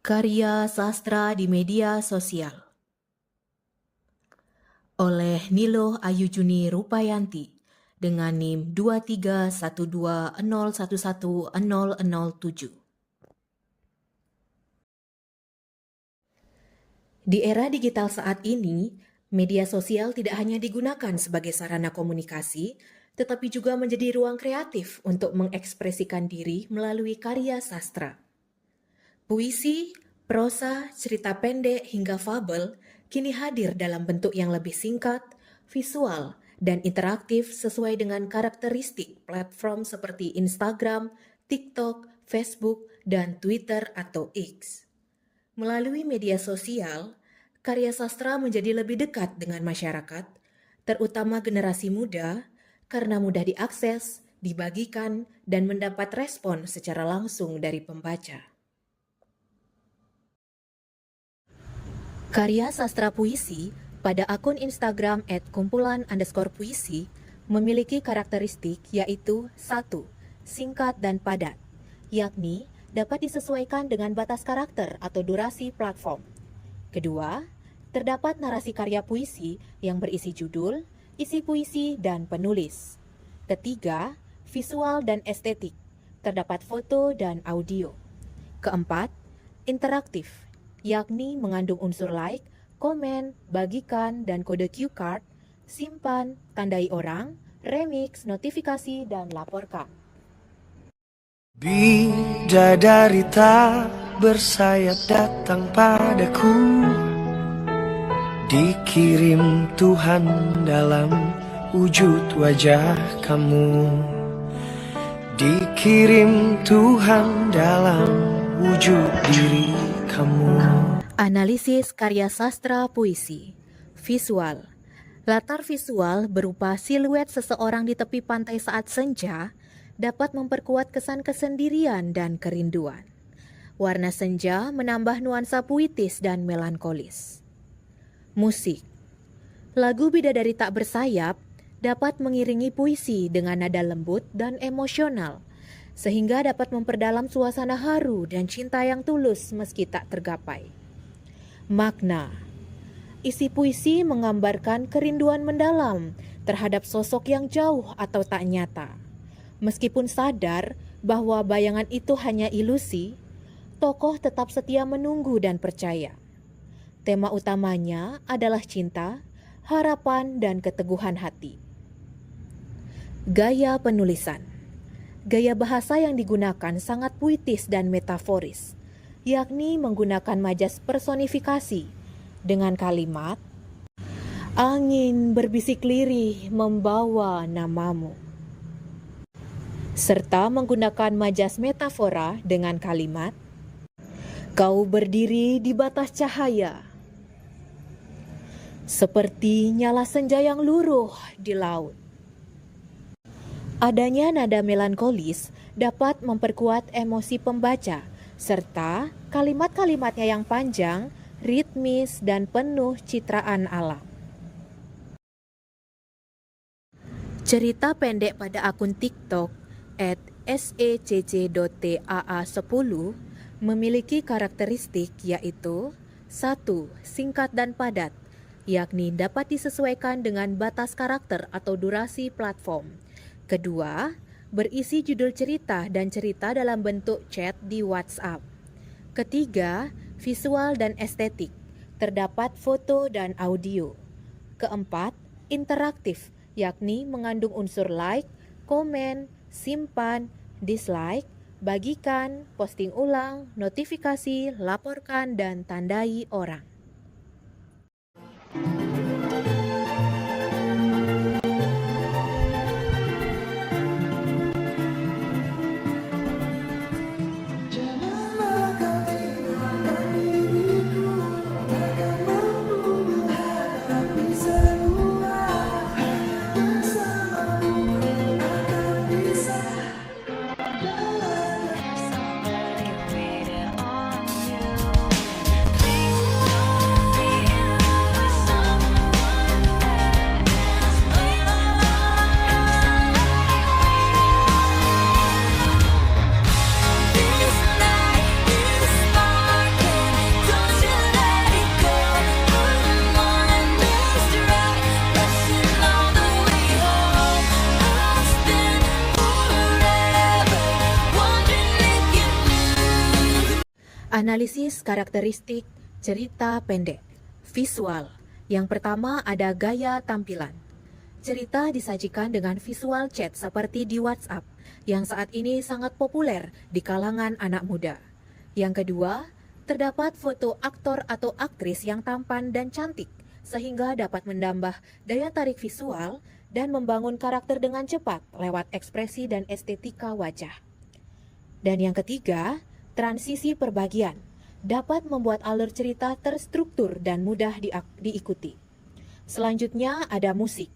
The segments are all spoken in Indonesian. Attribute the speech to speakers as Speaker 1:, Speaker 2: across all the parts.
Speaker 1: Karya sastra di media sosial oleh Nilo Ayujuni Rupayanti dengan NIM 23120110007. Di era digital saat ini, media sosial tidak hanya digunakan sebagai sarana komunikasi, tetapi juga menjadi ruang kreatif untuk mengekspresikan diri melalui karya sastra. Puisi, prosa, cerita pendek hingga fabel kini hadir dalam bentuk yang lebih singkat, visual, dan interaktif sesuai dengan karakteristik platform seperti Instagram, TikTok, Facebook, dan Twitter atau X. Melalui media sosial, karya sastra menjadi lebih dekat dengan masyarakat, terutama generasi muda, karena mudah diakses, dibagikan, dan mendapat respon secara langsung dari pembaca. Karya sastra puisi pada akun Instagram @kumpulan_puisi memiliki karakteristik yaitu 1. Singkat dan padat, yakni dapat disesuaikan dengan batas karakter atau durasi platform. Kedua, terdapat narasi karya puisi yang berisi judul, isi puisi, dan penulis. Ketiga, visual dan estetik, terdapat foto dan audio. Keempat, interaktif, yakni mengandung unsur like, komen, bagikan, dan kode cue card, simpan, tandai orang, remix, notifikasi, dan laporkan.
Speaker 2: Bidadari tak bersayap datang padaku, dikirim Tuhan dalam wujud wajah kamu. Dikirim Tuhan dalam wujud diri kamu.
Speaker 1: Analisis karya sastra puisi. Visual. Latar visual berupa siluet seseorang di tepi pantai saat senja dapat memperkuat kesan kesendirian dan kerinduan. Warna senja menambah nuansa puitis dan melankolis. Musik. Lagu Bidadari Tak Bersayap dapat mengiringi puisi dengan nada lembut dan emosional, sehingga dapat memperdalam suasana haru dan cinta yang tulus meski tak tergapai. Makna. Isi puisi menggambarkan kerinduan mendalam terhadap sosok yang jauh atau tak nyata. Meskipun sadar bahwa bayangan itu hanya ilusi, tokoh tetap setia menunggu dan percaya. Tema utamanya adalah cinta, harapan, dan keteguhan hati. Gaya penulisan. Gaya bahasa yang digunakan sangat puitis dan metaforis, yakni menggunakan majas personifikasi dengan kalimat "Angin berbisik lirih membawa namamu", serta menggunakan majas metafora dengan kalimat "Kau berdiri di batas cahaya, seperti nyala senja yang luruh di laut". Adanya nada melankolis dapat memperkuat emosi pembaca, serta kalimat-kalimatnya yang panjang, ritmis, dan penuh citraan alam. Cerita pendek pada akun TikTok @secc.taa10 memiliki karakteristik yaitu 1. Singkat dan padat, yakni dapat disesuaikan dengan batas karakter atau durasi platform. Kedua, berisi judul cerita dan cerita dalam bentuk chat di WhatsApp. Ketiga, visual dan estetik, terdapat foto dan audio. Keempat, interaktif, yakni mengandung unsur like, komen, simpan, dislike, bagikan, posting ulang, notifikasi, laporkan, dan tandai orang. Analisis karakteristik cerita pendek. Visual. Yang pertama ada gaya tampilan. Cerita disajikan dengan visual chat seperti di WhatsApp yang saat ini sangat populer di kalangan anak muda. Yang kedua, terdapat foto aktor atau aktris yang tampan dan cantik sehingga dapat menambah daya tarik visual dan membangun karakter dengan cepat lewat ekspresi dan estetika wajah. Dan yang ketiga, transisi perbagian dapat membuat alur cerita terstruktur dan mudah diikuti. Selanjutnya ada musik.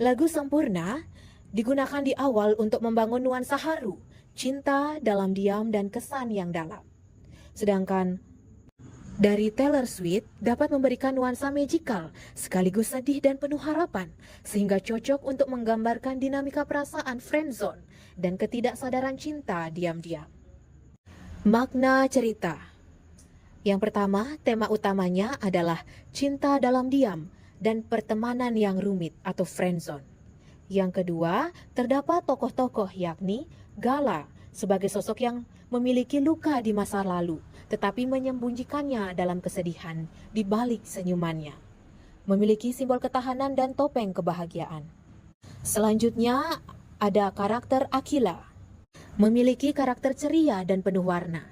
Speaker 1: Lagu sempurna digunakan di awal untuk membangun nuansa haru, cinta dalam diam dan kesan yang dalam. Sedangkan dari Taylor Swift dapat memberikan nuansa magical sekaligus sedih dan penuh harapan sehingga cocok untuk menggambarkan dinamika perasaan friendzone dan ketidaksadaran cinta diam-diam. Makna cerita. Yang pertama, tema utamanya adalah cinta dalam diam dan pertemanan yang rumit atau friendzone. Yang kedua, terdapat tokoh-tokoh yakni Gala sebagai sosok yang memiliki luka di masa lalu tetapi menyembunyikannya dalam kesedihan di balik senyumannya. Memiliki simbol ketahanan dan topeng kebahagiaan. Selanjutnya ada karakter Akila. Memiliki karakter ceria dan penuh warna,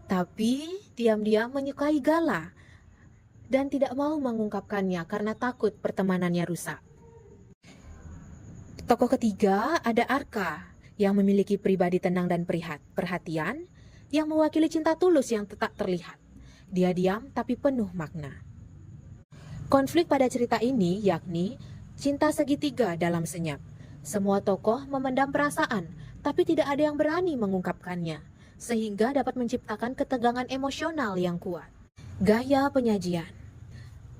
Speaker 1: tapi diam-diam menyukai Gala dan tidak mau mengungkapkannya karena takut pertemanannya rusak. Tokoh ketiga ada Arka yang memiliki pribadi tenang dan perhatian yang mewakili cinta tulus yang tak terlihat. Dia diam tapi penuh makna. Konflik pada cerita ini yakni cinta segitiga dalam senyap. Semua tokoh memendam perasaan, tapi tidak ada yang berani mengungkapkannya, sehingga dapat menciptakan ketegangan emosional yang kuat. Gaya penyajian.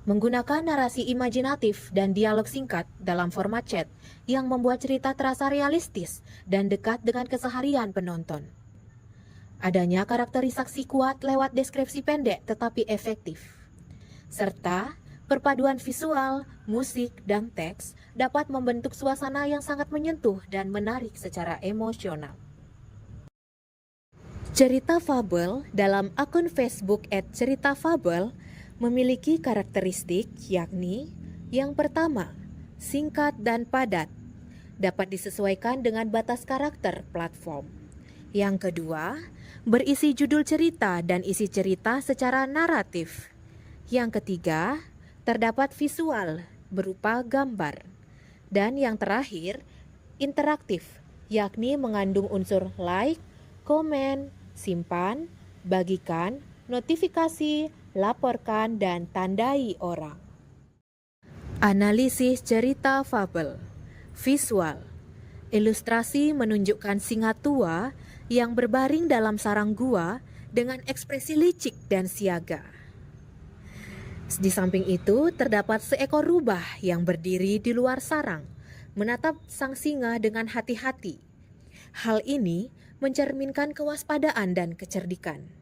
Speaker 1: Menggunakan narasi imajinatif dan dialog singkat dalam format chat yang membuat cerita terasa realistis dan dekat dengan keseharian penonton. Adanya karakterisasi kuat lewat deskripsi pendek tetapi efektif. Serta perpaduan visual, musik, dan teks dapat membentuk suasana yang sangat menyentuh dan menarik secara emosional. Cerita fabel dalam akun Facebook @ceritafabel memiliki karakteristik yakni yang pertama, singkat dan padat, dapat disesuaikan dengan batas karakter platform. Yang kedua, berisi judul cerita dan isi cerita secara naratif. Yang ketiga, terdapat visual berupa gambar. Dan yang terakhir, interaktif, yakni mengandung unsur like, komen, simpan, bagikan, notifikasi, laporkan, dan tandai orang. Analisis cerita fabel. Visual. Ilustrasi menunjukkan singa tua yang berbaring dalam sarang gua dengan ekspresi licik dan siaga. Di samping itu terdapat seekor rubah yang berdiri di luar sarang, menatap sang singa dengan hati-hati. Hal ini mencerminkan kewaspadaan dan kecerdikan.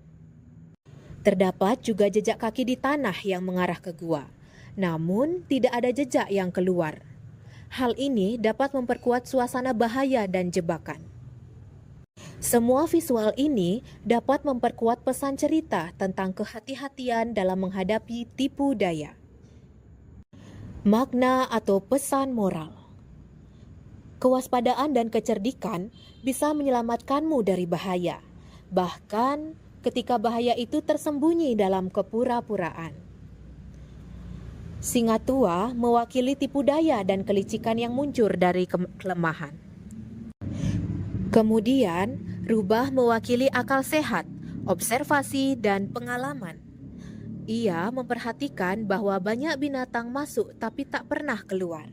Speaker 1: Terdapat juga jejak kaki di tanah yang mengarah ke gua, namun tidak ada jejak yang keluar. Hal ini dapat memperkuat suasana bahaya dan jebakan. Semua visual ini dapat memperkuat pesan cerita tentang kehati-hatian dalam menghadapi tipu daya. Makna atau pesan moral. Kewaspadaan dan kecerdikan bisa menyelamatkanmu dari bahaya, bahkan ketika bahaya itu tersembunyi dalam kepura-puraan. Singa tua mewakili tipu daya dan kelicikan yang muncul dari kelemahan. Kemudian, rubah mewakili akal sehat, observasi, dan pengalaman. Ia memperhatikan bahwa banyak binatang masuk tapi tak pernah keluar.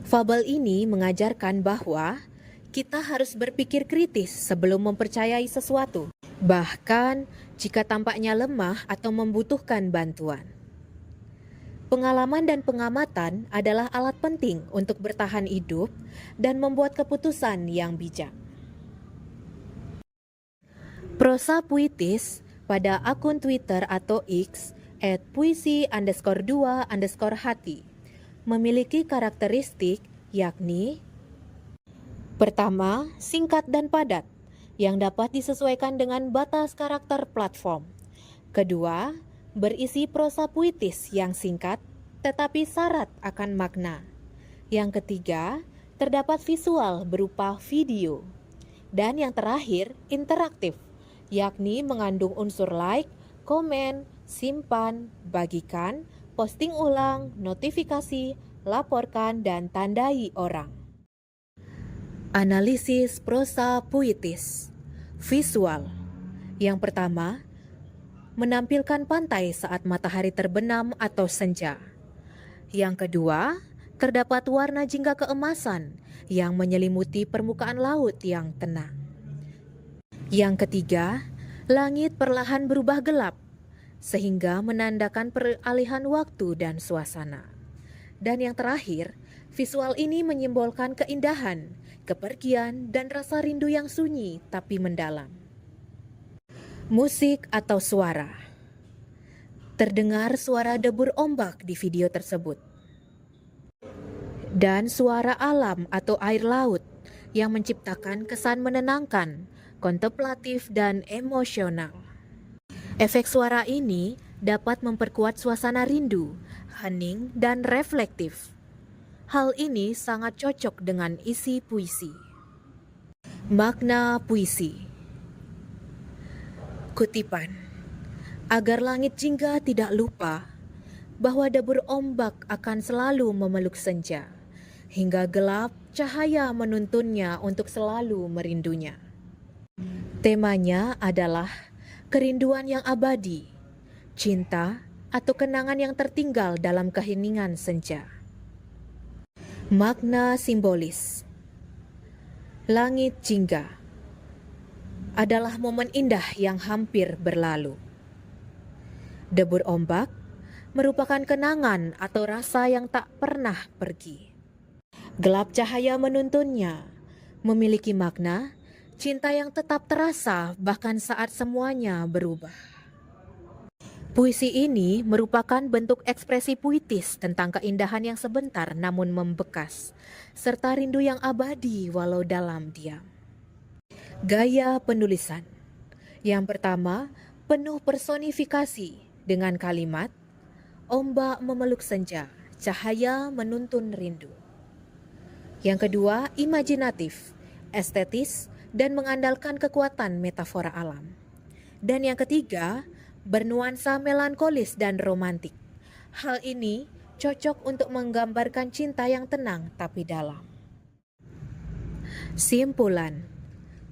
Speaker 1: Fabel ini mengajarkan bahwa kita harus berpikir kritis sebelum mempercayai sesuatu, bahkan jika tampaknya lemah atau membutuhkan bantuan. Pengalaman dan pengamatan adalah alat penting untuk bertahan hidup dan membuat keputusan yang bijak. Prosa puitis pada akun Twitter atau X @puisi_2_hati memiliki karakteristik yakni: pertama, singkat dan padat, yang dapat disesuaikan dengan batas karakter platform. Kedua, berisi prosa puitis yang singkat tetapi syarat akan makna. Yang ketiga, terdapat visual berupa video. Dan yang terakhir, interaktif, yakni mengandung unsur like, komen, simpan, bagikan, posting ulang, notifikasi, laporkan, dan tandai orang. Analisis prosa puitis. Visual. Yang pertama, menampilkan pantai saat matahari terbenam atau senja. Yang kedua, terdapat warna jingga keemasan yang menyelimuti permukaan laut yang tenang. Yang ketiga, langit perlahan berubah gelap sehingga menandakan peralihan waktu dan suasana. Dan yang terakhir, visual ini menyimbolkan keindahan, kepergian, dan rasa rindu yang sunyi tapi mendalam. Musik atau suara. Terdengar suara debur ombak di video tersebut. Dan suara alam atau air laut yang menciptakan kesan menenangkan, kontemplatif, dan emosional. Efek suara ini dapat memperkuat suasana rindu, hening, dan reflektif. Hal ini sangat cocok dengan isi puisi. Makna puisi. Kutipan, agar langit jingga tidak lupa bahwa debur ombak akan selalu memeluk senja, hingga gelap cahaya menuntunnya untuk selalu merindunya. Temanya adalah kerinduan yang abadi, cinta atau kenangan yang tertinggal dalam keheningan senja. Makna simbolis. Langit jingga adalah momen indah yang hampir berlalu. Debur ombak merupakan kenangan atau rasa yang tak pernah pergi. Gelap cahaya menuntunnya, memiliki makna cinta yang tetap terasa bahkan saat semuanya berubah. Puisi ini merupakan bentuk ekspresi puitis tentang keindahan yang sebentar namun membekas, serta rindu yang abadi walau dalam diam. Gaya penulisan. Yang pertama, penuh personifikasi dengan kalimat ombak memeluk senja, cahaya menuntun rindu. Yang kedua, imajinatif, estetis, dan mengandalkan kekuatan metafora alam. Dan yang ketiga, bernuansa melankolis dan romantik. Hal ini cocok untuk menggambarkan cinta yang tenang tapi dalam. Simpulan.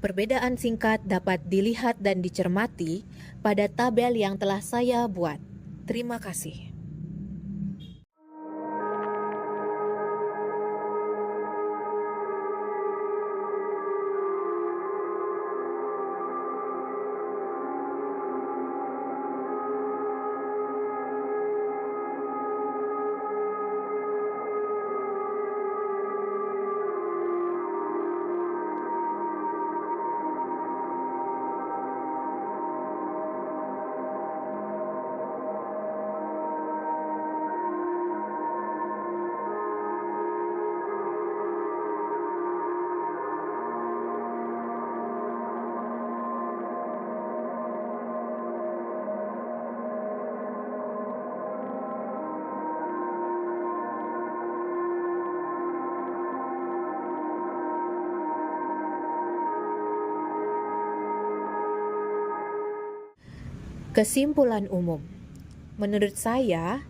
Speaker 1: Perbedaan singkat dapat dilihat dan dicermati pada tabel yang telah saya buat. Terima kasih. Kesimpulan umum. Menurut saya,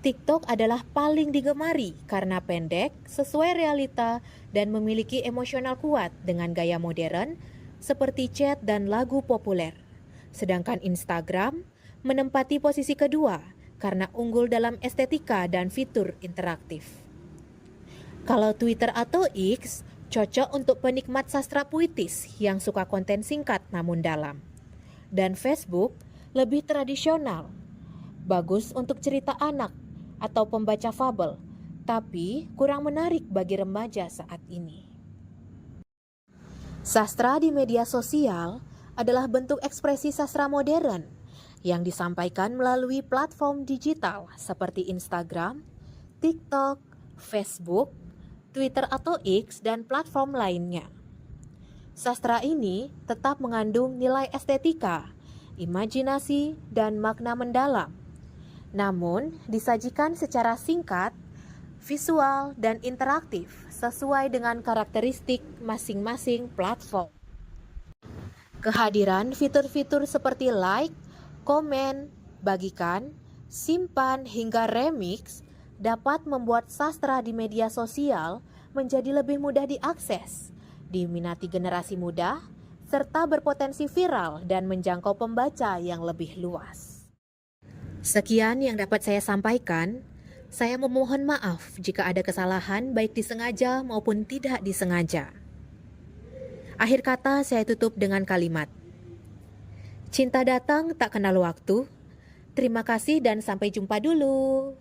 Speaker 1: TikTok adalah paling digemari karena pendek, sesuai realita, dan memiliki emosional kuat dengan gaya modern seperti chat dan lagu populer. Sedangkan Instagram menempati posisi kedua karena unggul dalam estetika dan fitur interaktif. Kalau Twitter atau X cocok untuk penikmat sastra puitis yang suka konten singkat namun dalam. Dan Facebook lebih tradisional, bagus untuk cerita anak atau pembaca fabel, tapi kurang menarik bagi remaja saat ini. Sastra di media sosial adalah bentuk ekspresi sastra modern yang disampaikan melalui platform digital seperti Instagram, TikTok, Facebook, Twitter atau X, dan platform lainnya. Sastra ini tetap mengandung nilai estetika, imajinasi, dan makna mendalam. Namun, disajikan secara singkat, visual, dan interaktif sesuai dengan karakteristik masing-masing platform. Kehadiran fitur-fitur seperti like, komen, bagikan, simpan, hingga remix dapat membuat sastra di media sosial menjadi lebih mudah diakses, diminati generasi muda, serta berpotensi viral dan menjangkau pembaca yang lebih luas. Sekian yang dapat saya sampaikan. Saya memohon maaf jika ada kesalahan baik disengaja maupun tidak disengaja. Akhir kata saya tutup dengan kalimat, cinta datang tak kenal waktu. Terima kasih dan sampai jumpa dulu.